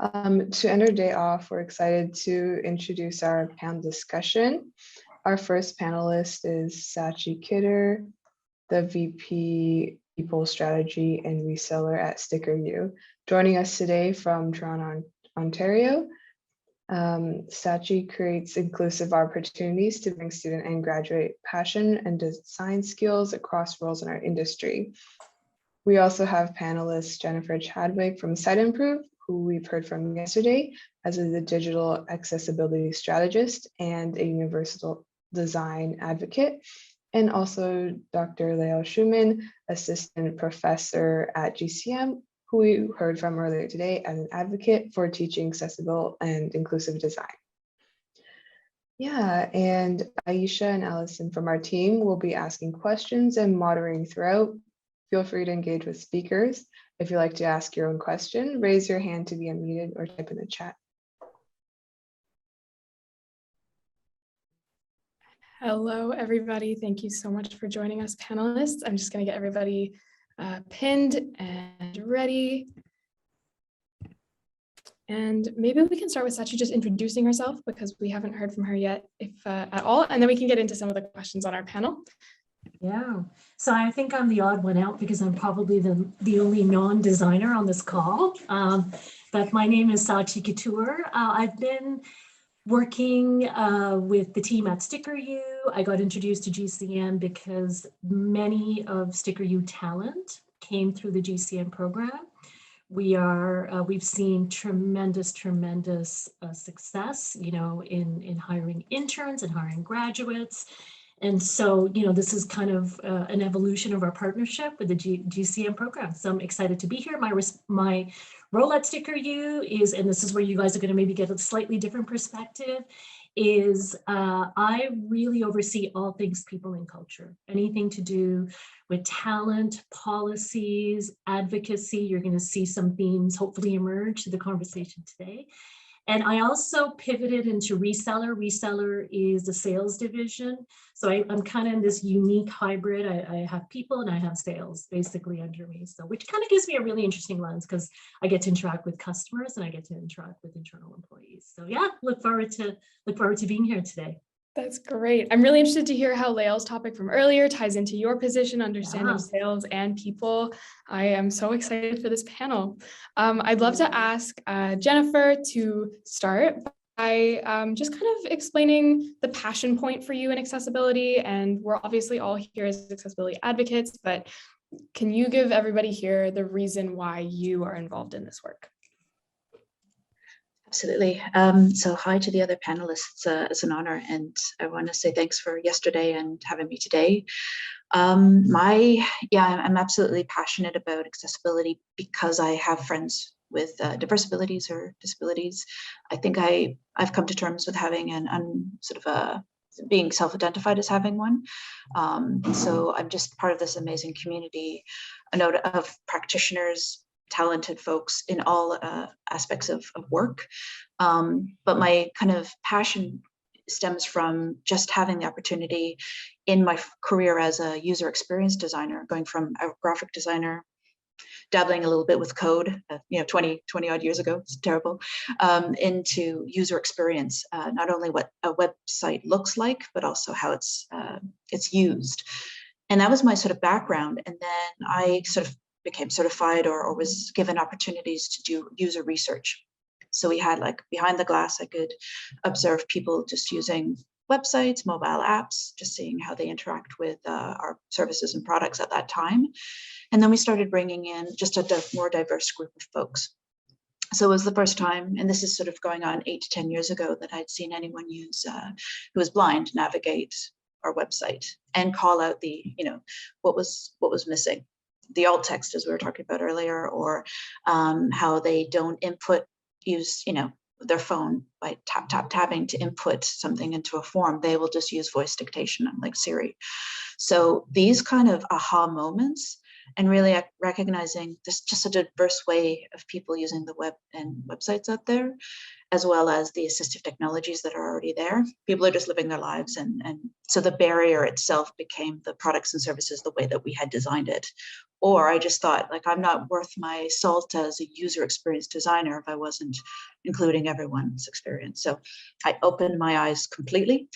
To end our day off, we're excited to introduce our panel discussion. Our first panelist is Sachi Kittur, the VP People Strategy and Reseller at StickerYou. Joining us today from Toronto, Ontario, Sachi creates inclusive opportunities to bring student and graduate passion and design skills across roles in our industry. We also have panelist Jennifer Chadwick from Siteimprove, who we've heard from yesterday, as a digital accessibility strategist and a universal design advocate, and also Dr. Layal Shuman, assistant professor at GCM, who we heard from earlier today as an advocate for teaching accessible and inclusive design. Yeah, and Ayesha and Allison from our team will be asking questions and moderating throughout. Feel free to engage with speakers. If you'd like to ask your own question, raise your hand to be unmuted or type in the chat. Hello, everybody. Thank you so much for joining us, panelists. I'm just going to get everybody pinned and ready. And maybe we can start with Sachi just introducing herself, because we haven't heard from her yet, if at all, and then we can get into some of the questions on our panel. Yeah, so I think I'm the odd one out because I'm probably the only non-designer on this call. But my name is Sachi Kittur. I've been working with the team at StickerYou. I got introduced to GCM because many of StickerYou talent came through the GCM program. We've seen tremendous success, in hiring interns and hiring graduates. And so, this is kind of an evolution of our partnership with the GCM program. So I'm excited to be here. My role at StickerYou is, and this is where you guys are going to maybe get a slightly different perspective, is I really oversee all things people and culture. Anything to do with talent, policies, advocacy. You're going to see some themes hopefully emerge to the conversation today. And I also pivoted into reseller. Reseller is the sales division. So I'm kind of in this unique hybrid. I have people and I have sales basically under me. So which kind of gives me a really interesting lens because I get to interact with customers and I get to interact with internal employees. So yeah, look forward to being here today. That's great. I'm really interested to hear how Layal's topic from earlier ties into your position, understanding sales and people. I am so excited for this panel. I'd love to ask Jennifer to start by just kind of explaining the passion point for you in accessibility. And we're obviously all here as accessibility advocates, but can you give everybody here the reason why you are involved in this work? Absolutely. So hi to the other panelists. It's an honor, and I want to say thanks for yesterday and having me today. I'm absolutely passionate about accessibility because I have friends with diverse abilities or disabilities. I think I've come to terms with having being self-identified as having one. So I'm just part of this amazing community, a note of practitioners, talented folks in all aspects of work. But my kind of passion stems from just having the opportunity in my career as a user experience designer, going from a graphic designer, dabbling a little bit with code, 20 odd years ago, it's terrible, into user experience, not only what a website looks like, but also how it's used. And that was my sort of background. And then I sort of became certified or was given opportunities to do user research. So we had behind the glass, I could observe people just using websites, mobile apps, just seeing how they interact with our services and products at that time. And then we started bringing in just a more diverse group of folks. So it was the first time, and this is sort of going on 8 to 10 years ago, that I'd seen anyone use who was blind navigate our website and call out what was missing. The alt text, as we were talking about earlier, or how they don't use their phone by tapping to input something into a form. They will just use voice dictation like Siri. So these kind of aha moments, and really recognizing there's just a diverse way of people using the web and websites out there, as well as the assistive technologies that are already there. People are just living their lives. And so the barrier itself became the products and services the way that we had designed it. Or I just thought, like, I'm not worth my salt as a user experience designer if I wasn't including everyone's experience. So I opened my eyes completely.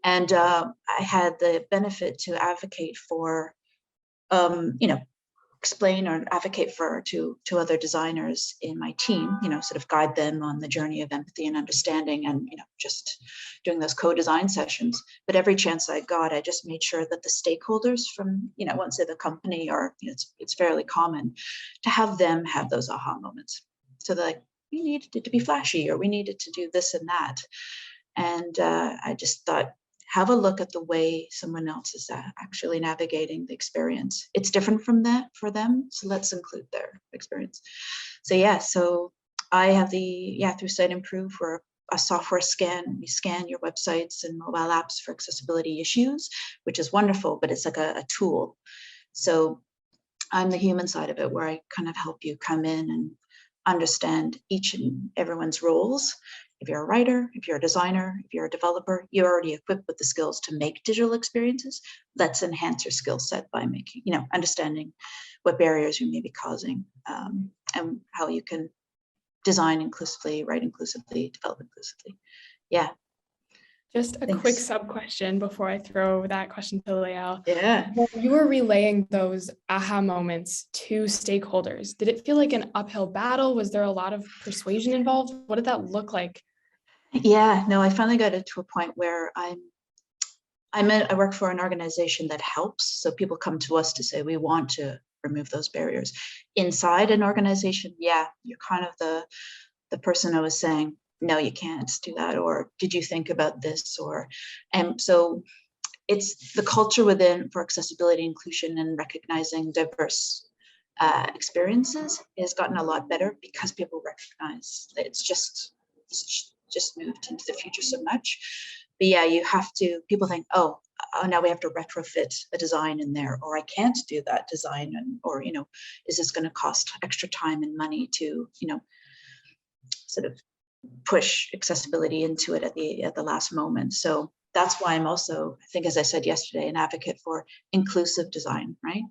And I had the benefit to advocate for, explain or advocate for to other designers in my team, sort of guide them on the journey of empathy and understanding, and just doing those co-design sessions. But every chance I got, I just made sure that the stakeholders from, I won't say the company, or it's fairly common to have them have those aha moments. So they're like, we needed it to be flashy, or we needed to do this and that. And I just thought, have a look at the way someone else is actually navigating the experience. It's different from that for them, so let's include their experience. So I have through Siteimprove, we're a software scan. We scan your websites and mobile apps for accessibility issues, which is wonderful, but it's like a tool. So I'm the human side of it, where I kind of help you come in and understand each and everyone's roles. If you're a writer, if you're a designer, if you're a developer, you're already equipped with the skills to make digital experiences. Let's enhance your skill set by making, understanding what barriers you may be causing, and how you can design inclusively, write inclusively, develop inclusively. Yeah. Just a quick sub question before I throw that question to Layal. Yeah. When you were relaying those aha moments to stakeholders, did it feel like an uphill battle? Was there a lot of persuasion involved? What did that look like? Yeah, no, I finally got it to a point where I work for an organization that helps. So people come to us to say, we want to remove those barriers. Inside an organization, yeah, you're kind of the person who was saying, no, you can't do that, or did you think about this? And so it's the culture within for accessibility, inclusion, and recognizing diverse experiences has gotten a lot better, because people recognize that it's just moved into the future so much. But yeah, you have to, people think, oh, now we have to retrofit a design in there, or I can't do that design, or is this going to cost extra time and money to sort of push accessibility into it at the last moment. So that's why I'm also, I think, as I said yesterday, an advocate for inclusive design, right?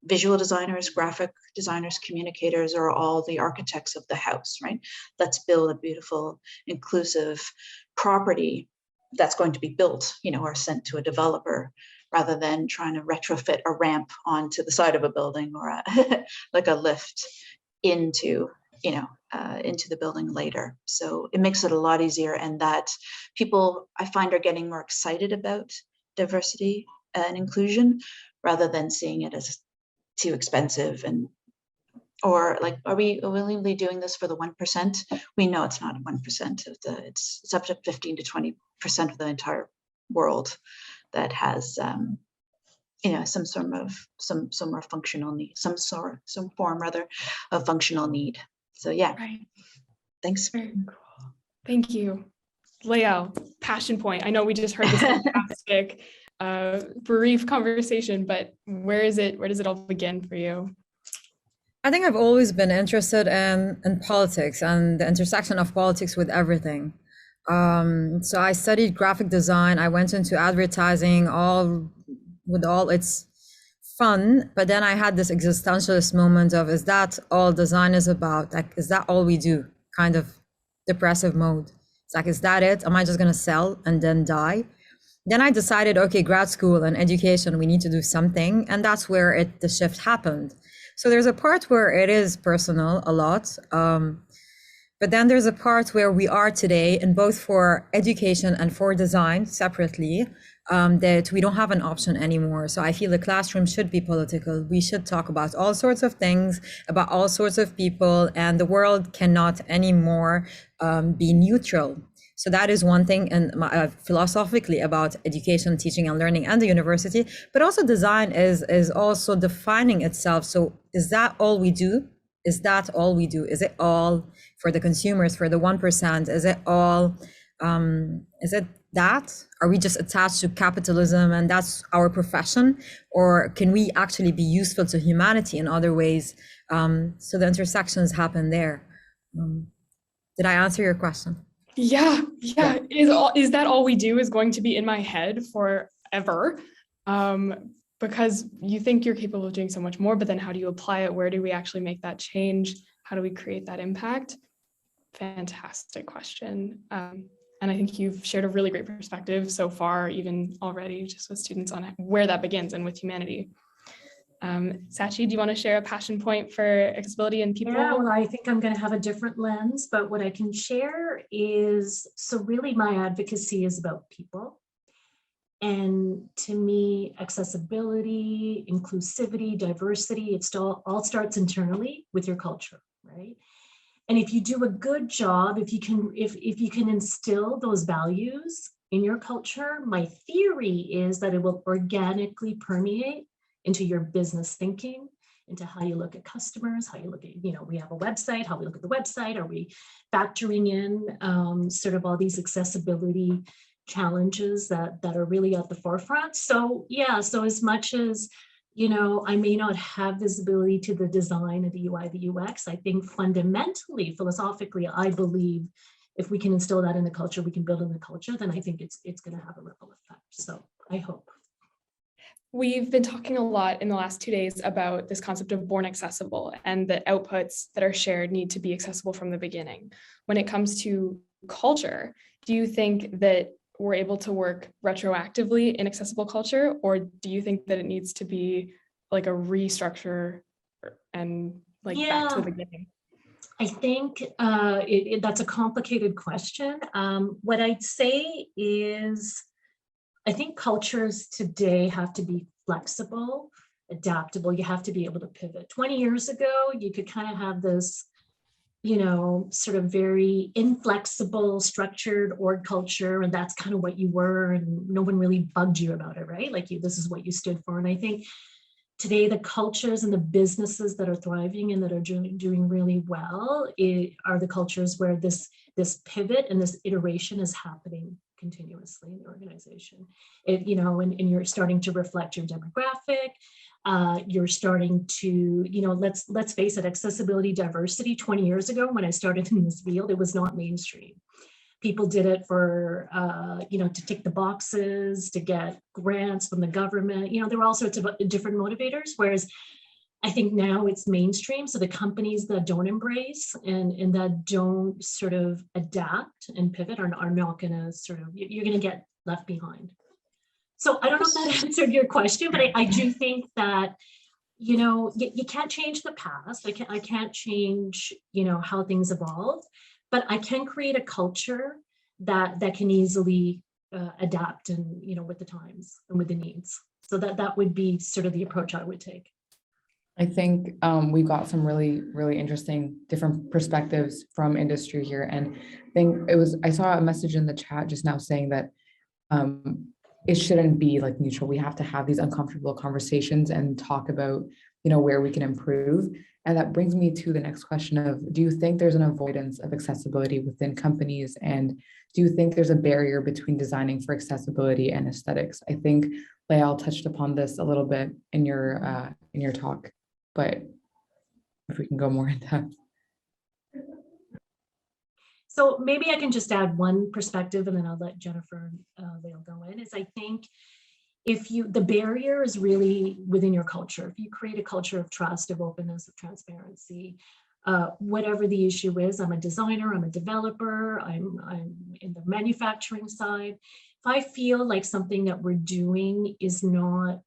Visual designers, graphic designers, communicators are all the architects of the house, right? Let's build a beautiful, inclusive property that's going to be built, or sent to a developer, rather than trying to retrofit a ramp onto the side of a building, or like a lift into the building later. So it makes it a lot easier, and that people, I find, are getting more excited about diversity and inclusion, rather than seeing it as too expensive, or like, are we willingly doing this for the 1%? We know it's not 1% of it's up to 15 to 20% of the entire world that has some more functional need, some form rather of functional need. So yeah. Right. Thanks. Very cool. Thank you. Layal, passion point. I know we just heard this fantastic brief conversation, but where does it all begin for you? I think I've always been interested in politics and the intersection of politics with everything. So I studied graphic design. I went into advertising, with all its fun, but then I had this existentialist moment of, is that all design is about? Like, is that all we do? Kind of depressive mode. It's like, is that it? Am I just gonna sell and then die? Then I decided, okay, grad school and education, we need to do something. And that's where the shift happened. So there's a part where it is personal a lot. But then there's a part where we are today, and both for education and for design separately, that we don't have an option anymore. So I feel the classroom should be political. We should talk about all sorts of things, about all sorts of people, and the world cannot anymore be neutral. So that is one thing, and philosophically about education, teaching and learning and the university, but also design is also defining itself. So is that all we do? Is that all we do? Is it all for the consumers, for the 1%? Is it all, is it that? Are we just attached to capitalism and that's our profession? Or can we actually be useful to humanity in other ways? So the intersections happen there. Did I answer your question? Yeah. Is that all we do is going to be in my head forever? Because you think you're capable of doing so much more, but then how do you apply it? Where do we actually make that change? How do we create that impact? Fantastic question. And I think you've shared a really great perspective so far, even already just with students on where that begins and with humanity. Sachi, do you want to share a passion point for accessibility and people? Yeah, well, I think I'm going to have a different lens, but what I can share is, so really my advocacy is about people. And to me, accessibility, inclusivity, diversity, it all starts internally with your culture, right? And if you do a good job, if you can instill those values in your culture, my theory is that it will organically permeate into your business thinking, into how you look at customers, how you look at, we have a website, how we look at the website, are we factoring in sort of all these accessibility challenges that are really at the forefront. So yeah, so as much as, I may not have visibility to the design of the UI, the UX, I think fundamentally, philosophically, I believe if we can instill that in the culture, we can build in the culture, then I think it's going to have a ripple effect. So I hope. We've been talking a lot in the last 2 days about this concept of born accessible, and the outputs that are shared need to be accessible from the beginning. When it comes to culture, do you think that we're able to work retroactively in accessible culture, or do you think that it needs to be like a restructure and back to the beginning? I think that's a complicated question. What I'd say is, I think cultures today have to be flexible, adaptable. You have to be able to pivot. 20 years ago, you could kind of have this, sort of very inflexible, structured org culture, and that's kind of what you were, and no one really bugged you about it, right? Like this is what you stood for. And I think today the cultures and the businesses that are thriving and that are doing really well are the cultures where this pivot and this iteration is happening continuously in the organization. And you're starting to reflect your demographic. You're starting to, let's face it, accessibility, diversity. 20 years ago, when I started in this field, it was not mainstream. People did it for, to tick the boxes, to get grants from the government. There were all sorts of different motivators, whereas I think now it's mainstream. So the companies that don't embrace and that don't sort of adapt and pivot are not going to you're going to get left behind. So I don't know if that answered your question, but I do think that, you can't change the past. I can't change, how things evolve, but I can create a culture that can easily adapt and, with the times and with the needs. So that would be sort of the approach I would take. I think we've got some really, really interesting different perspectives from industry here. And I saw a message in the chat just now saying that it shouldn't be like neutral. We have to have these uncomfortable conversations and talk about, where we can improve. And that brings me to the next question of, do you think there's an avoidance of accessibility within companies? And do you think there's a barrier between designing for accessibility and aesthetics? I think Layal touched upon this a little bit in your talk, but if we can go more in depth. So maybe I can just add one perspective and then I'll let Jennifer and Layal go in, is I think the barrier is really within your culture. If you create a culture of trust, of openness, of transparency, whatever the issue is, I'm a designer, I'm a developer, I'm in the manufacturing side. If I feel like something that we're doing is not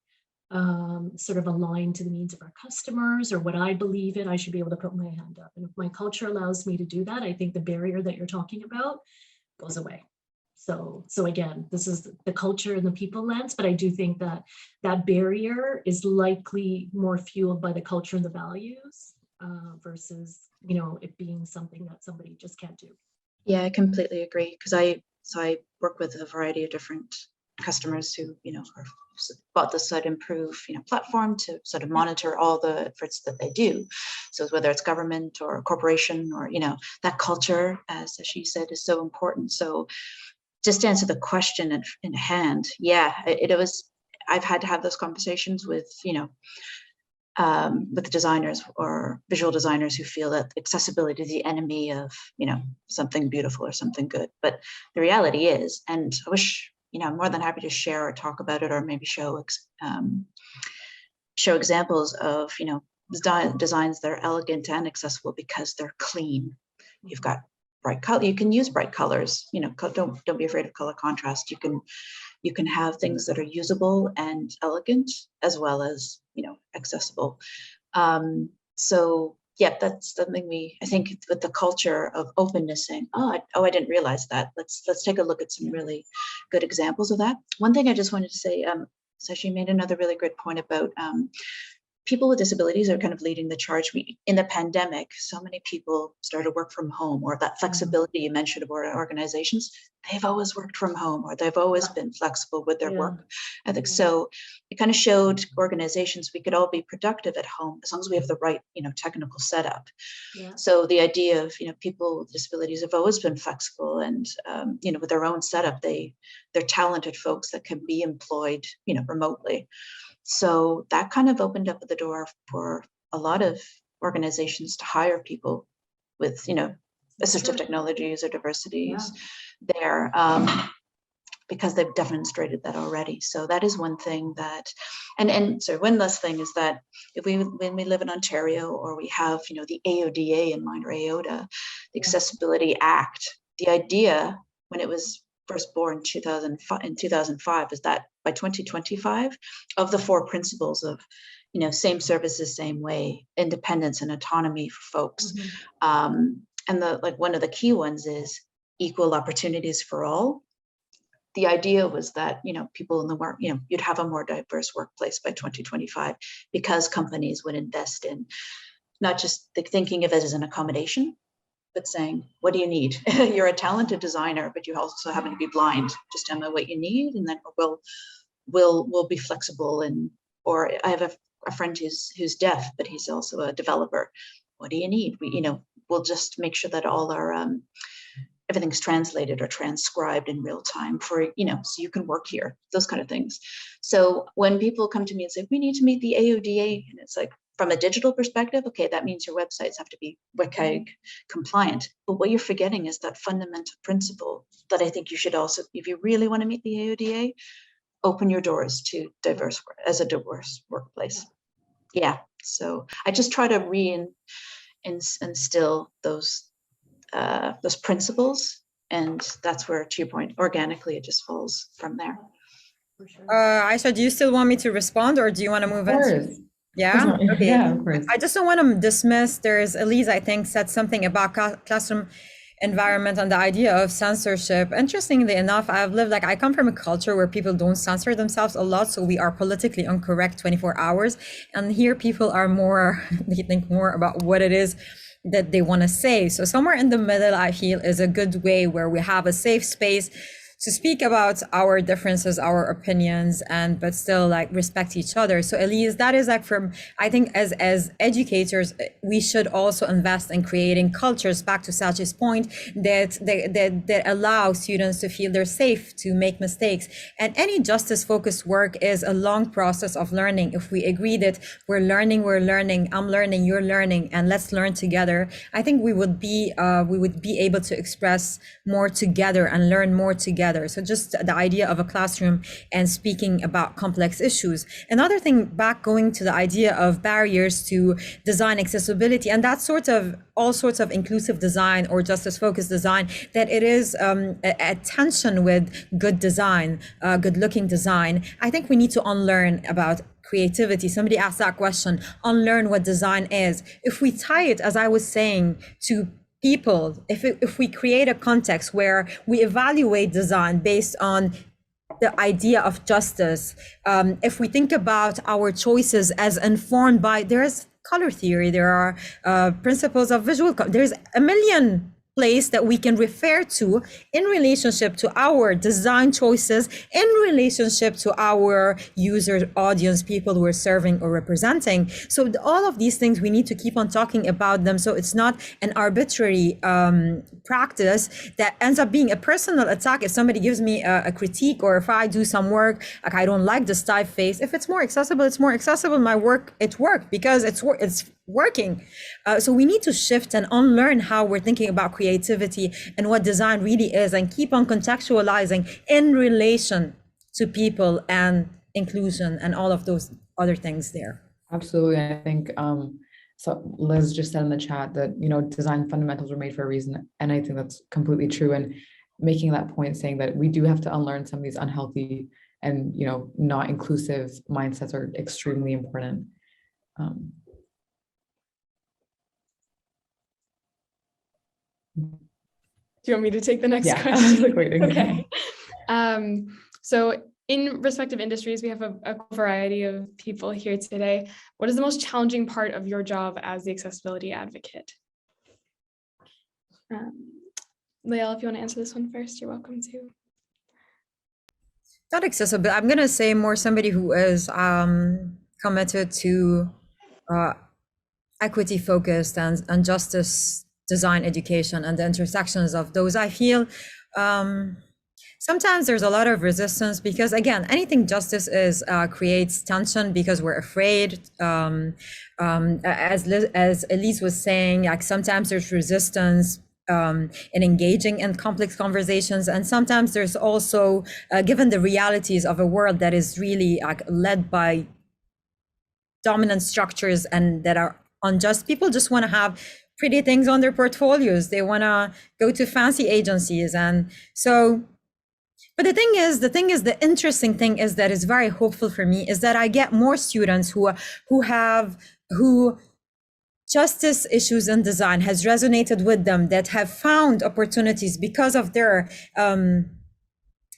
sort of aligned to the needs of our customers or what I believe in, I should be able to put my hand up. And if my culture allows me to do that, I think the barrier that you're talking about goes away. So again, this is the culture and the people lens, but I do think that barrier is likely more fueled by the culture and the values versus, it being something that somebody just can't do. Yeah, I completely agree, because I work with a variety of different customers who, bought the Siteimprove, platform to sort of monitor all the efforts that they do. So whether it's government or corporation or, that culture, as she said, is so important. So just to answer the question in hand, yeah, I've had to have those conversations with, with designers or visual designers who feel that accessibility is the enemy of, something beautiful or something good. But the reality is, and I wish, I'm more than happy to share or talk about it, or maybe show examples of, designs that are elegant and accessible because they're clean. You've got bright color. You can use bright colors. Don't be afraid of color contrast. You can have things that are usable and elegant as well as accessible. So yeah, that's something I think with the culture of openness, saying, I didn't realize that. Let's take a look at some really good examples of that. One thing I just wanted to say, Sachi made another really great point about people with disabilities are kind of leading the charge. In the pandemic, so many people started to work from home, or that flexibility you mentioned about organizations, they've always worked from home, or they've always been flexible with their work ethics. So it kind of showed organizations we could all be productive at home as long as we have the right, technical setup. So the idea of, people with disabilities have always been flexible, and, with their own setup, they're talented folks that can be employed, remotely. So that kind of opened up the door for a lot of organizations to hire people with, assistive technologies or diversities there, because they've demonstrated that already. So that is one thing that, and so one last thing is that when we live in Ontario, or we have, the AODA in mind, or AODA, the Accessibility Act, the idea when it was first born in 2005 is that by 2025, of the 4 principles of, same services, same way, independence and autonomy for folks. And one of the key ones is equal opportunities for all. The idea was that, people in the work, you'd have a more diverse workplace by 2025 because companies would invest in not just thinking of it as an accommodation, but saying, what do you need? You're a talented designer, but you also happen to be blind. Just tell me what you need, and then we'll be flexible. Or I have a friend who's deaf, but he's also a developer. What do you need? We'll just make sure that all our everything's translated or transcribed in real time for, so you can work here, those kind of things. So when people come to me and say, we need to meet the AODA, and it's like, from a digital perspective, okay, that means your websites have to be WCAG compliant. But what you're forgetting is that fundamental principle that I think you should also, if you really want to meet the AODA, open your doors to diverse workplace. Yeah, so I just try to instill those principles, and that's where, to your point, organically it just falls from there. For sure. Ayesha, do you still want me to respond, or do you want to move in? Yeah. Okay. Yeah, of course. I just don't want to dismiss. Elise, I think, said something about classroom environment and the idea of censorship. Interestingly enough, I come from a culture where people don't censor themselves a lot, so we are politically incorrect 24 hours. And here people are they think more about what it is that they want to say. So somewhere in the middle, I feel, is a good way where we have a safe space to speak about our differences, our opinions, but still respect each other. So Elise, that is I think as educators, we should also invest in creating cultures, back to Sachi's point, that allow students to feel they're safe to make mistakes. And any justice-focused work is a long process of learning. If we agree that we're learning, I'm learning, you're learning, and let's learn together, I think we would be able to express more together and learn more together. So just the idea of a classroom and speaking about complex issues. Another thing, going to the idea of barriers to design accessibility, and that all sorts of inclusive design or justice-focused design, that it is a tension with good design, good-looking design. I think we need to unlearn about creativity. Somebody asked that question, unlearn what design is. If we tie it, as I was saying, to people, if we create a context where we evaluate design based on the idea of justice, if we think about our choices as informed by, there's color theory, there are principles of visual, there's a million place that we can refer to in relationship to our design choices, in relationship to our user audience, people we're serving or representing. So all of these things, we need to keep on talking about them. So it's not an arbitrary practice that ends up being a personal attack. If somebody gives me a critique, or if I do some work, like I don't like this typeface, if it's more accessible, it's more accessible. My work, it worked because it's working. So we need to shift and unlearn how we're thinking about creativity and what design really is, and keep on contextualizing in relation to people and inclusion and all of those other things there. Absolutely. I think so Liz just said in the chat that, you know, design fundamentals were made for a reason. And I think that's completely true. And making that point, saying that we do have to unlearn some of these unhealthy and, you know, not inclusive mindsets are extremely important. Do you want me to take the next Yeah, question? I was like waiting. Okay. So in respective industries, we have a variety of people here today. What is the most challenging part of your job as the accessibility advocate? Layal, if you want to answer this one first, you're welcome to. Not accessible. I'm going to say more somebody who is committed to equity focused and justice design education and the intersections of those. I feel sometimes there's a lot of resistance because, again, anything justice is creates tension because we're afraid. As Elise was saying, like sometimes there's resistance in engaging in complex conversations, and sometimes there's also, given the realities of a world that is really led by dominant structures and that are unjust, people just want to have pretty things on their portfolios. They want to go to fancy agencies, and so. But the thing is, the interesting thing is that is very hopeful for me is that I get more students who justice issues in design has resonated with them, that have found opportunities because of their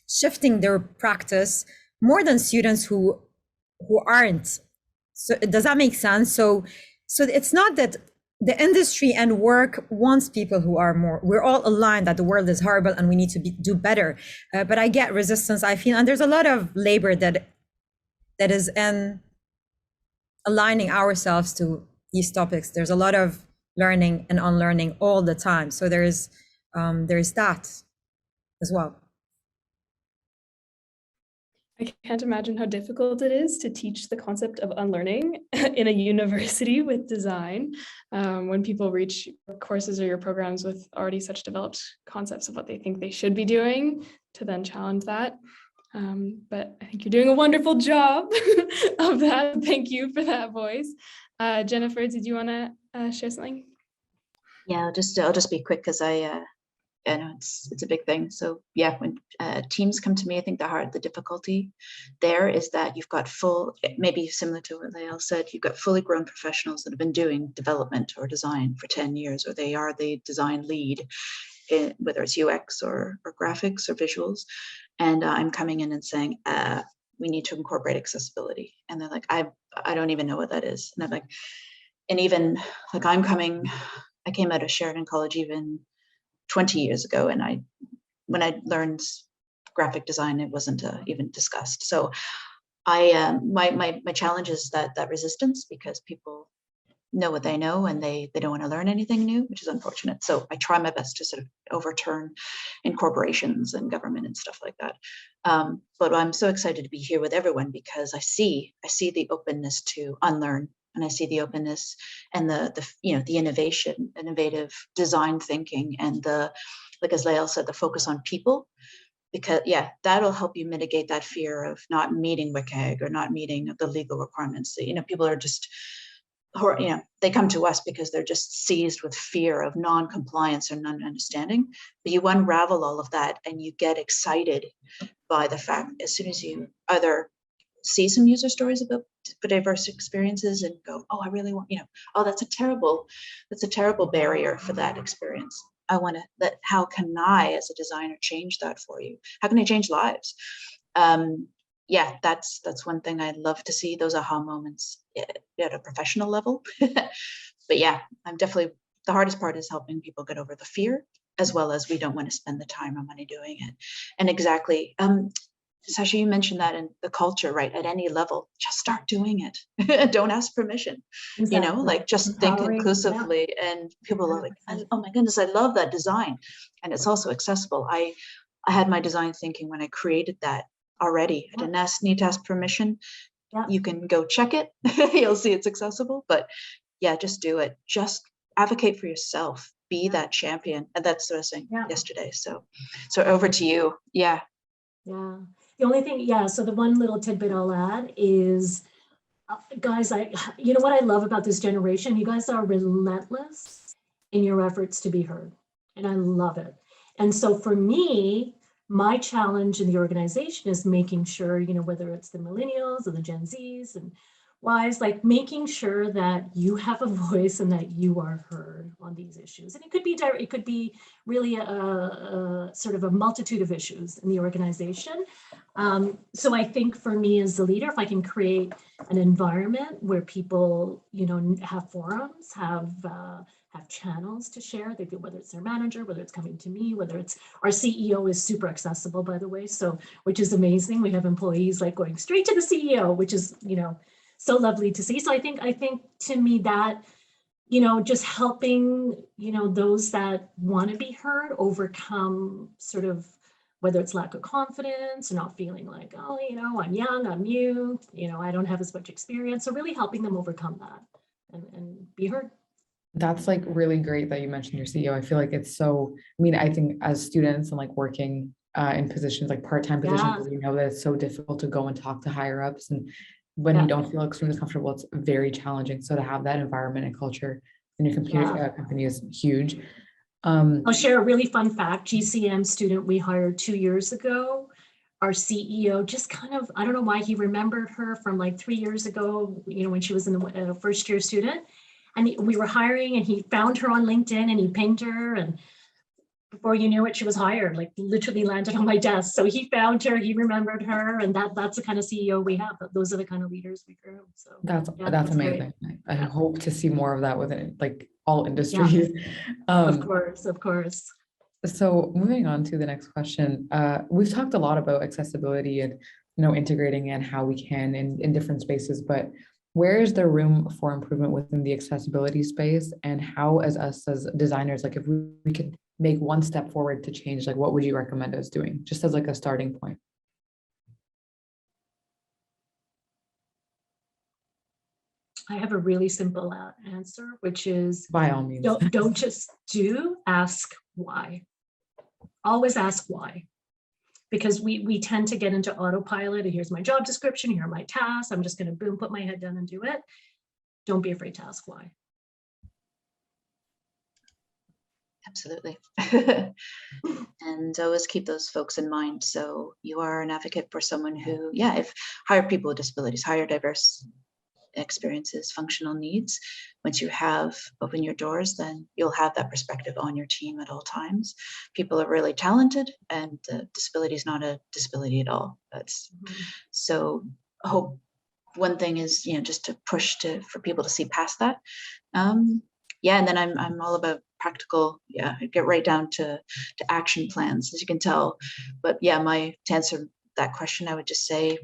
shifting their practice, more than students who aren't. So does that make sense? So it's not that the industry and work wants people who are more, we're all aligned that the world is horrible and we need to do better. But I get resistance, I feel, and there's a lot of labor that is in aligning ourselves to these topics. There's a lot of learning and unlearning all the time. So there's that as well. I can't imagine how difficult it is to teach the concept of unlearning in a university with design when people reach courses or your programs with already such developed concepts of what they think they should be doing, to then challenge that. But I think you're doing a wonderful job of that. Thank you for that voice. Jennifer, did you want to share something? Yeah, I'll just be quick because I know it's a big thing. So yeah, when teams come to me, I think the difficulty there is that you've got maybe similar to what Layal said, you've got fully grown professionals that have been doing development or design for 10 years, or they are the design lead, whether it's UX or graphics or visuals. And I'm coming in and saying, we need to incorporate accessibility. And they're like, I don't even know what that is. And I'm like, and even like I came out of Sheridan College even 20 years ago, and when I learned graphic design, it wasn't even discussed. So my challenge is that resistance, because people know what they know and they don't want to learn anything new, which is unfortunate. So I try my best to sort of overturn in corporations and government and stuff like that. But I'm so excited to be here with everyone because I see the openness to unlearn. And I see the openness and the innovative design thinking, and like as Layal said, the focus on people, because that'll help you mitigate that fear of not meeting WCAG or not meeting the legal requirements. People are just, they come to us because they're just seized with fear of non-compliance or non-understanding. But you unravel all of that and you get excited by the fact as soon as you either see some user stories about diverse experiences and go, oh, I really want, oh, that's a terrible barrier for that experience. I want to, how can I as a designer change that for you? How can I change lives? That's one thing I'd love to see, those aha moments at a professional level. But yeah, I'm definitely, the hardest part is helping people get over the fear as well as we don't want to spend the time or money doing it. And exactly, Sachi, you mentioned that in the culture, right? At any level, just start doing it. Don't ask permission. Exactly. You know, like just think Empowering, inclusively, and people are like, oh my goodness, I love that design. And it's also accessible. I had my design thinking when I created that already. I didn't need to ask permission. Yeah. You can go check it. You'll see it's accessible, but yeah, just do it. Just advocate for yourself. Be that champion. And that's what I was saying yesterday. So over to you. Yeah. Yeah. The only thing, so the one little tidbit I'll add is, guys, you know what I love about this generation? You guys are relentless in your efforts to be heard. And I love it. And so for me, my challenge in the organization is making sure, you know, whether it's the millennials or the Gen Zs and Ys, like making sure that you have a voice and that you are heard on these issues. And it could be really a sort of a multitude of issues in the organization. So I think for me as the leader, if I can create an environment where people, you know, have forums, have channels to share, whether it's their manager, whether it's coming to me, whether it's our CEO is super accessible, by the way, so which is amazing. We have employees like going straight to the CEO, which is, you know, so lovely to see. So I think to me that, you know, just helping, you know, those that want to be heard overcome sort of whether it's lack of confidence or not feeling like, oh, you know, I'm young, I'm new, you know, I don't have as much experience. So really helping them overcome that and be heard. That's like really great that you mentioned your CEO. I feel like it's so, I mean, I think as students and like working in positions like part-time positions, you know that it's so difficult to go and talk to higher ups, and when you don't feel extremely comfortable, it's very challenging. So to have that environment and culture in your company is huge. I'll share a really fun fact. GCM student we hired 2 years ago, our CEO just kind of, I don't know why he remembered her from like 3 years ago, you know, when she was in the first year student. And we were hiring and he found her on LinkedIn and he pinged her, and before you knew it, she was hired, like literally landed on my desk. So he found her, he remembered her, and that's the kind of CEO we have. Those are the kind of leaders we grow. So that's amazing. I hope to see more of that within like all industries. Of course. So moving on to the next question, we've talked a lot about accessibility and, you know, integrating and how we can in different spaces, but where is there room for improvement within the accessibility space, and how as us as designers, like if we could make one step forward to change, like what would you recommend us doing just as like a starting point? I have a really simple answer, which is by all means, don't just ask why. Always ask why. Because we tend to get into autopilot, and here's my job description, here are my tasks, I'm just going to boom, put my head down and do it. Don't be afraid to ask why. Absolutely. And always keep those folks in mind. So you are an advocate for someone who, if hire people with disabilities, hire diverse experiences, functional needs. Once you have opened your doors, then you'll have that perspective on your team at all times. People are really talented, and disability is not a disability at all. That's so hope. One thing is, you know, just to push for people to see past that. And then I'm all about practical, get right down to action plans, as you can tell. But to answer that question, I would just say,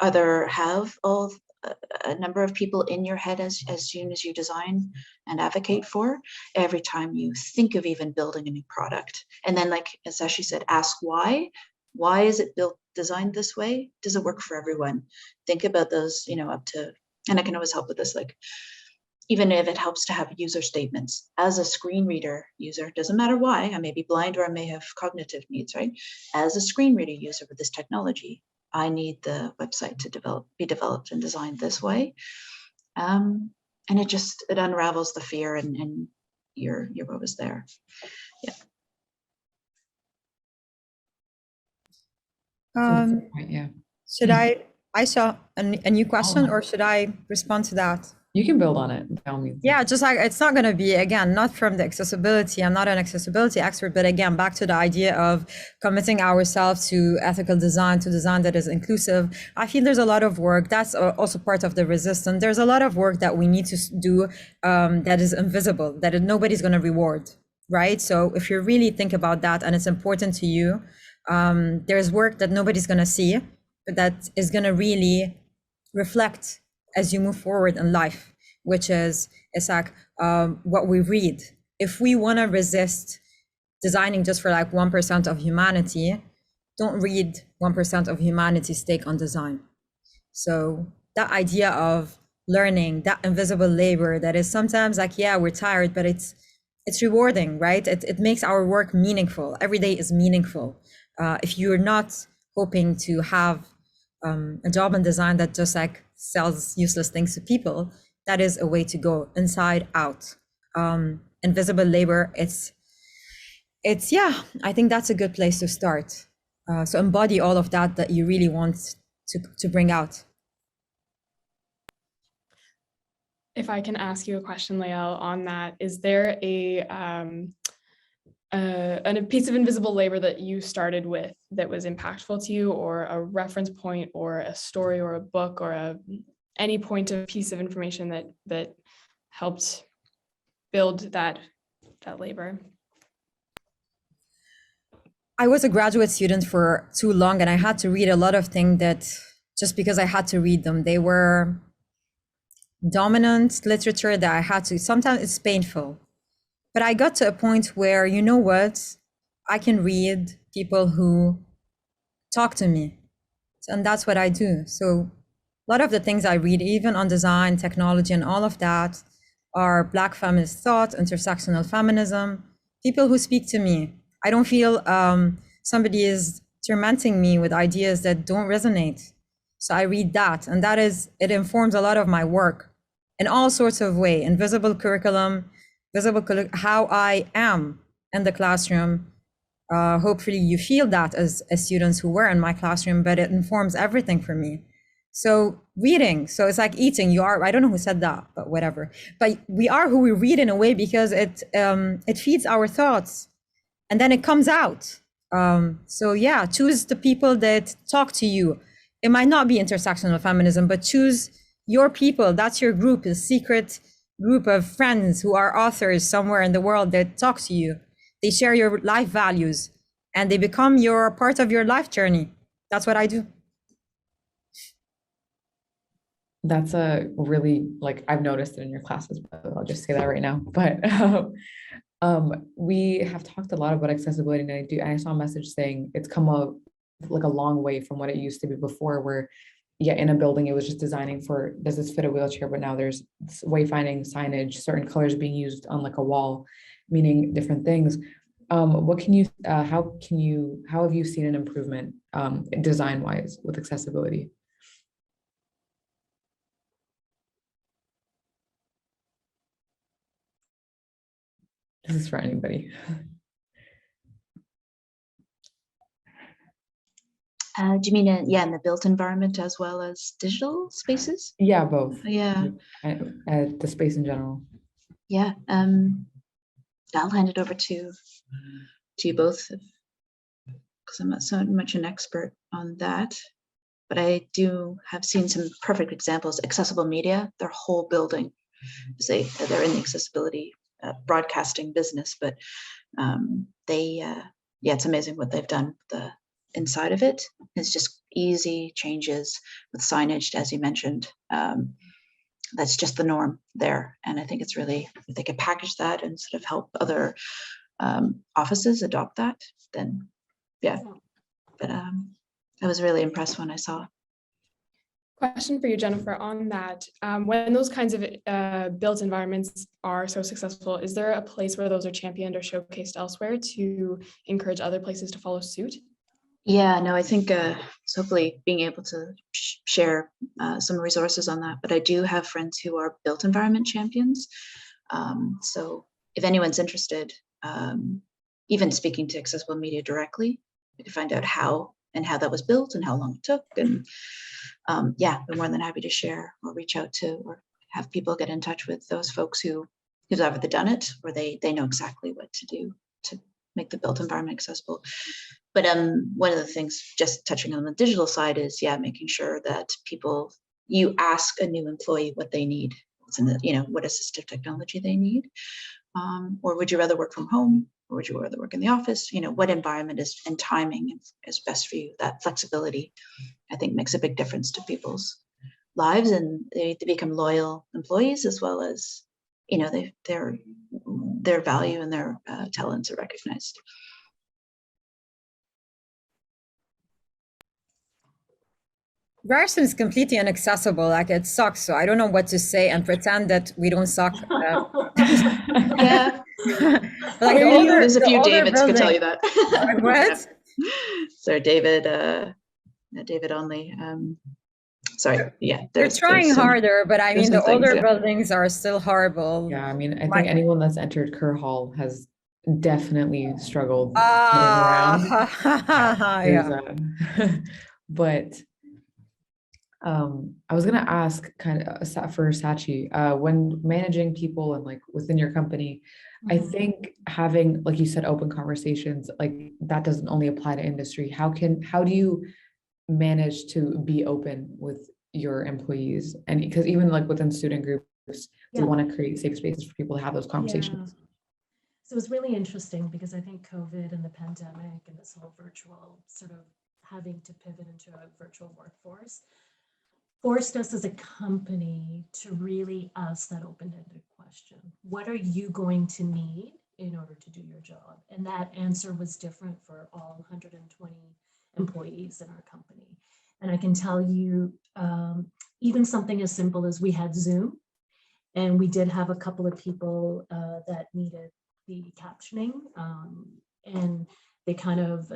either have a number of people in your head as soon as you design and advocate for, every time you think of even building a new product. And then, like as Sachi said, ask why. Why is it designed this way? Does it work for everyone? Think about those, you know, up to, and I can always help with this, like, even if it helps to have user statements. As a screen reader user, doesn't matter why, I may be blind or I may have cognitive needs, right? As a screen reader user with this technology, I need the website to be developed and designed this way. And it unravels the fear, and your what was there. Should I saw a new question, or should I respond to that? You can build on it. Yeah, just like, it's not going to be, again, not from the accessibility. I'm not an accessibility expert, but again, back to the idea of committing ourselves to ethical design, to design that is inclusive. I feel there's a lot of work. That's also part of the resistance. There's a lot of work that we need to do that is invisible, that nobody's going to reward. right? So if you really think about that and it's important to you, there's work that nobody's going to see, but that is going to really reflect as you move forward in life, which is, it's like what we read. If we want to resist designing just for like 1% of humanity, don't read 1% of humanity's take on design. So that idea of learning, that invisible labor that is sometimes like, yeah, we're tired, but it's rewarding, right? It makes our work meaningful. Every day is meaningful. If you're not hoping to have a job in design that just like sells useless things to people, that is a way to go, inside out. Invisible labor, it's yeah, I think that's a good place to start. So embody all of that you really want to bring out. If I can ask you a question, Layal, on that, is there a piece of invisible labor that you started with that was impactful to you, or a reference point, or a story, or a book, or any point of piece of information that helped build that labor? I was a graduate student for too long, and I had to read a lot of things that just because I had to read them, they were dominant literature that I had to, sometimes it's painful. But I got to a point where, you know what, I can read people who talk to me. And that's what I do. So a lot of the things I read, even on design, technology, and all of that, are Black feminist thought, intersectional feminism, people who speak to me. I don't feel somebody is tormenting me with ideas that don't resonate. So I read that, and it informs a lot of my work in all sorts of ways. Invisible curriculum, how I am in the classroom. Hopefully you feel that as students who were in my classroom, but it informs everything for me. So reading, so it's like eating. I don't know who said that, but whatever. But we are who we read in a way because it feeds our thoughts, and then it comes out. So yeah, choose the people that talk to you. It might not be intersectional feminism, but choose your people. That's your group, a secret group of friends who are authors somewhere in the world that talk to you. They share your life values, and they become your part of your life journey. That's what I do. That's a really, like, I've noticed it in your classes, but I'll just say that right now. But we have talked a lot about accessibility, and I saw a message saying it's come a long way from what it used to be before, where in a building it was just designing for, does this fit a wheelchair, but now there's wayfinding signage, certain colors being used on like a wall, meaning different things. What can you, how have you seen an improvement design wise with accessibility? This is for anybody. Do you mean in the built environment as well as digital spaces? Yeah, both. Yeah. The space in general. Yeah. I'll hand it over to you both, because I'm not so much an expert on that. But I do have seen some perfect examples. Accessible Media, their whole building, they're in the accessibility broadcasting business, but it's amazing what they've done. The inside of it is just easy changes with signage, as you mentioned. That's just the norm there, and I think it's really, if they could package that and sort of help other offices adopt that, then yeah. But I was really impressed when I saw. Question for you, Jennifer, on that. When those kinds of built environments are so successful, is there a place where those are championed or showcased elsewhere to encourage other places to follow suit? Yeah, no, I think hopefully being able to share some resources on that. But I do have friends who are built environment champions. So if anyone's interested, even speaking to Accessible Media directly, you can find out how that was built and how long it took. And I'm more than happy to share or reach out to or have people get in touch with those folks who've either done it or they know exactly what to do to make the built environment accessible. But one of the things, just touching on the digital side, is making sure that you ask a new employee what they need, what assistive technology they need, Or would you rather work from home? Or would you rather work in the office? You know, what environment is and timing is best for you? That flexibility, I think, makes a big difference to people's lives, and they become loyal employees, as well as, you know, their value and their talents are recognized. Ryerson is completely inaccessible. Like, it sucks. So I don't know what to say and pretend that we don't suck. Yeah. Like There's a few older Davids could tell you building- that. What? So David only. Sorry, yeah. They're trying harder, but I mean, the things, older yeah. buildings are still horrible. Yeah, I mean, I think anyone that's entered Kerr Hall has definitely struggled getting around. Yeah. But I was gonna ask kind of for Sachi, when managing people and like within your company, I think having, like you said, open conversations, like that doesn't only apply to industry. How do you manage to be open with your employees? And because even like within student groups, we want to create safe spaces for people to have those conversations. Yeah. So it's really interesting because I think COVID and the pandemic and this whole virtual sort of having to pivot into a virtual workforce forced us as a company to really ask that open-ended question. What are you going to need in order to do your job? And that answer was different for all 120 employees in our company. And I can tell you, even something as simple as we had Zoom, and we did have a couple of people that needed the captioning, and they kind of,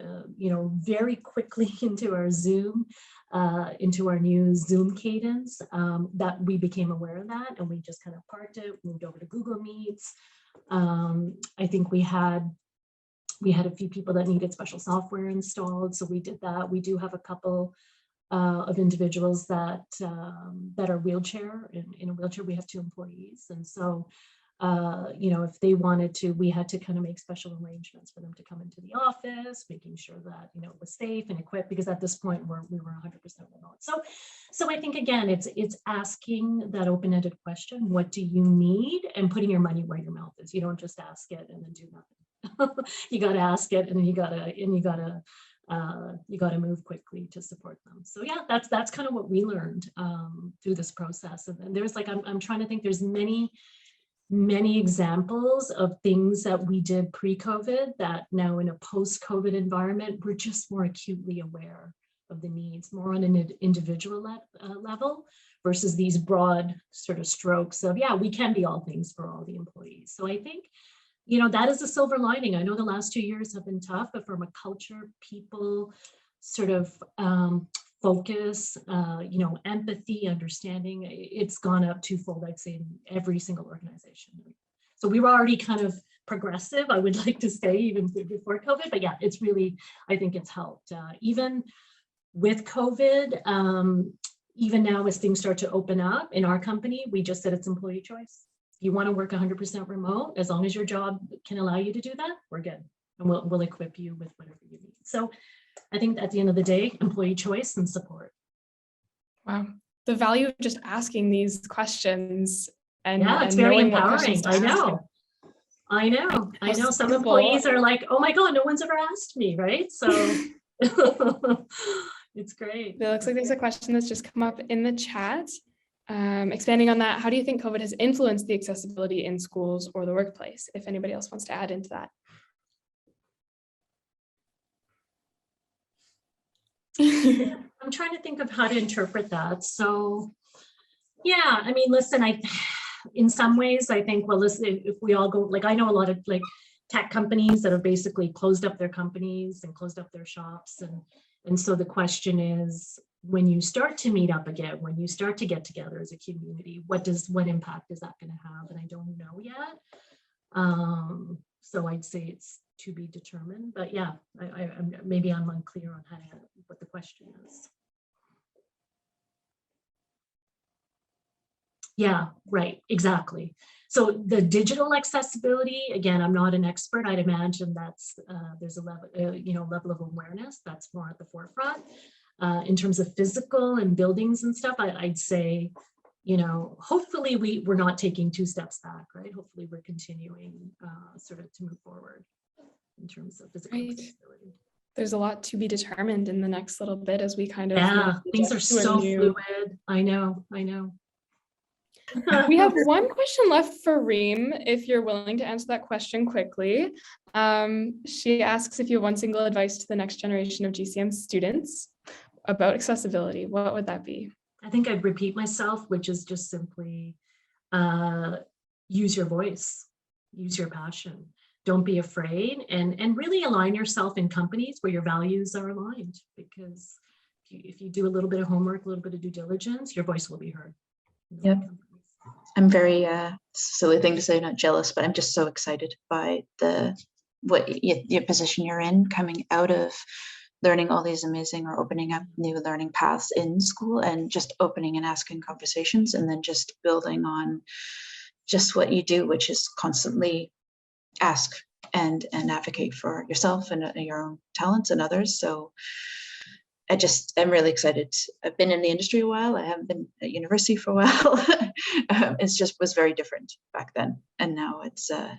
very quickly into our Zoom, into our new Zoom cadence, that we became aware of that, and we just kind of parked it, moved over to Google Meets. I think we had a few people that needed special software installed, so we did that. We do have a couple of individuals that are wheelchair. In a wheelchair, we have 2 employees, and so if they wanted to, we had to kind of make special arrangements for them to come into the office, making sure that it was safe and equipped, because at this point we were 100% remote. So I think, again, it's asking that open-ended question: what do you need? And putting your money where your mouth is. You don't just ask it and then do nothing. You got to ask it, and then you got to move quickly to support them. So yeah, that's kind of what we learned through this process. And there's like, I'm trying to think, there's many examples of things that we did pre-COVID that now in a post-COVID environment, we're just more acutely aware of the needs, more on an individual level versus these broad sort of strokes of, yeah, we can be all things for all the employees. So I think, that is a silver lining. I know the last 2 years have been tough, but from a culture, people sort of focus, empathy, understanding, it's gone up twofold, I'd say, in every single organization. So we were already kind of progressive, I would like to say, even before COVID, but yeah, it's really, I think it's helped. Even with COVID, even now as things start to open up in our company, we just said it's employee choice. If you want to work 100% remote, as long as your job can allow you to do that, we're good. And we'll equip you with whatever you need. So I think at the end of the day, employee choice and support. Wow. The value of just asking these questions and it's very knowing what empowering. questions to I know. Some employees are like, oh my God, no one's ever asked me, right? So it's great. It looks like there's a question that's just come up in the chat. Expanding on that, how do you think COVID has influenced the accessibility in schools or the workplace? If anybody else wants to add into that. I'm trying to think of how to interpret that. So, yeah, I mean, listen, in some ways, I think, well, listen, if we all go, like, I know a lot of like tech companies that have basically closed up their companies and closed up their shops. And so the question is, when you start to meet up again, when you start to get together as a community, what impact is that going to have? And I don't know yet. So I'd say it's to be determined, but yeah, maybe I'm unclear on what the question is. Yeah, right, exactly. So the digital accessibility, again, I'm not an expert. I'd imagine that's there's a level, level of awareness that's more at the forefront. In terms of physical and buildings and stuff, I'd say you know, hopefully we're not taking 2 steps back, right? Hopefully we're continuing sort of to move forward in terms of physical accessibility. There's a lot to be determined in the next little bit as we kind of things are so fluid. I know. We have one question left for Reem, if you're willing to answer that question quickly. She asks if you have one single advice to the next generation of GCM students about accessibility. What would that be? I think I'd repeat myself, which is just simply use your voice, use your passion. Don't be afraid, and really align yourself in companies where your values are aligned, because if you do a little bit of homework, a little bit of due diligence, your voice will be heard. Yep. I'm very silly thing to say, not jealous, but I'm just so excited by your position you're in, coming out of learning all these amazing or opening up new learning paths in school, and just opening and asking conversations, and then just building on just what you do, which is constantly ask and advocate for yourself and your own talents and others. So I'm really excited. I've been in the industry a while. I haven't been at university for a while. It's just was very different back then, and now it's I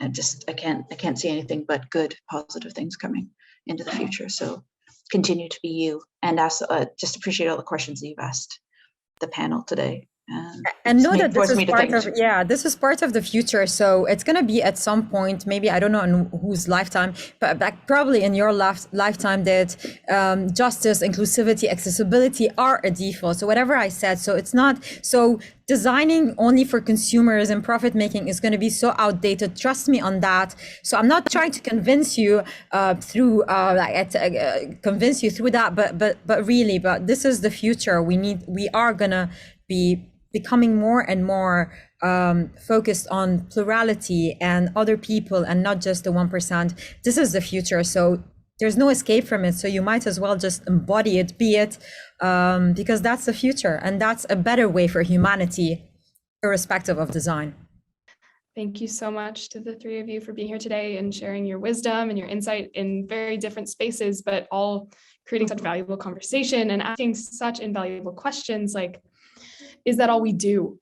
can't see anything but good, positive things coming into the future. So continue to be you, and just appreciate all the questions that you've asked the panel today. And know that this is part of the future. So it's going to be at some point, maybe, I don't know in whose lifetime, but back probably in your lifetime, that justice, inclusivity, accessibility are a default. So whatever I said, so it's not, so designing only for consumers and profit making is going to be so outdated. Trust me on that. So I'm not trying to convince you through that, but this is the future. We are going to be becoming more and more focused on plurality and other people, and not just the 1%. This is the future. So there's no escape from it. So you might as well just embody it, be it, because that's the future, and that's a better way for humanity, irrespective of design. Thank you so much to the 3 of you for being here today and sharing your wisdom and your insight in very different spaces, but all creating such valuable conversation and asking such invaluable questions like, is that all we do?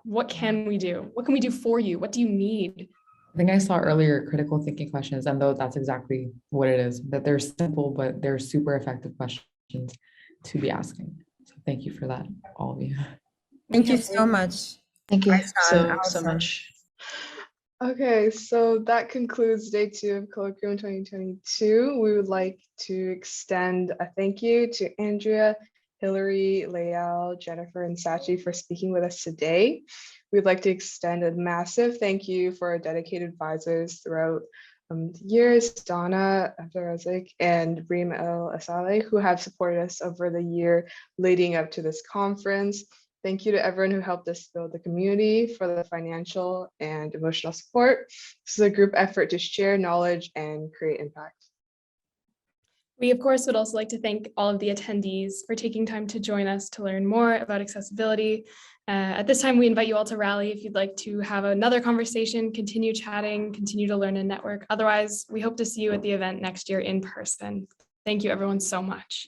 What can we do? What can we do for you? What do you need? I think I saw earlier critical thinking questions, and though that's exactly what it is, that they're simple, but they're super effective questions to be asking. So thank you for that, all of you. Thank you so much. Thank you so much. Okay, so that concludes day 2 of Colloquium 2022. We would like to extend a thank you to Andrea, Hillary, Layal, Jennifer, and Sachi for speaking with us today. We'd like to extend a massive thank you for our dedicated advisors throughout the years, Donna Abdullah and Reem El Asale, who have supported us over the year leading up to this conference. Thank you to everyone who helped us build the community for the financial and emotional support. This is a group effort to share knowledge and create impact. We, of course, would also like to thank all of the attendees for taking time to join us to learn more about accessibility. At this time, we invite you all to rally if you'd like to have another conversation, continue chatting, continue to learn and network. Otherwise, we hope to see you at the event next year in person. Thank you, everyone, so much.